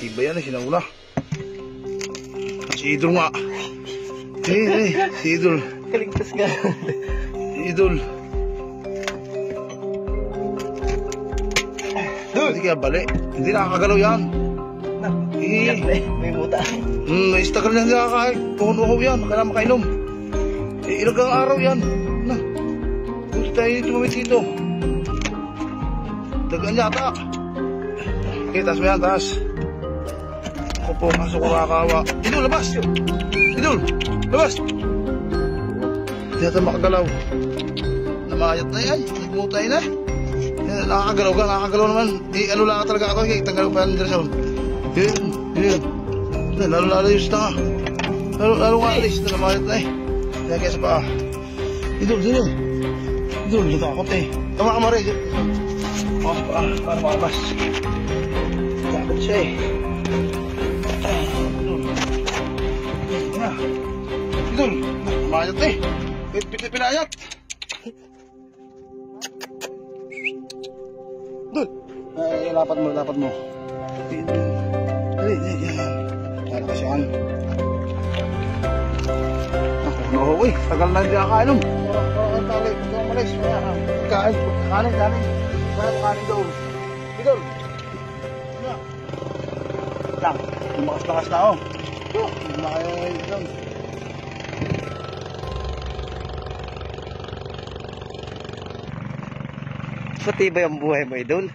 Matibay yan eh, sinauna. Si Idol nga. Si Idol. Kaligtas ka. Si Idol. Hindi kaya bali. Hindi nakakagalaw yan. May muta. May istagal na hindi nakakain. Puhunuhaw yan, kailangan makainom. Ilang araw yan. Na. Buti tayo tumamit dito. Dagan yata. Okay, taas mo yan, taas. Ako po, kaso ko nakakawa. Idol, labas! Idol, labas! Hindi natin makagalaw. Namayat na yan. Nagmutay na. Nakakagalaw ka, nakakagalaw naman. Ano lang ka talaga ito. Tanggalin pa yan ng direksyon. Yun. Lalo yung stanga. Lalo nga alis na namayat na eh. Kaya kaya sa paa. Idol, natakot eh. Tama ka mara, Idol. Bukas pa, para makabas. Takot siya eh. Idol, namayat eh. Pinayat. Idol, lapat mo. Yan kasi yan. Ako, tagal na hindi nakakainom. Tali, malis. Kain. Kanin doon. Idol. Lang, lumakas na ako. Lumakas doon. Matibay ang buhay mo, Idol.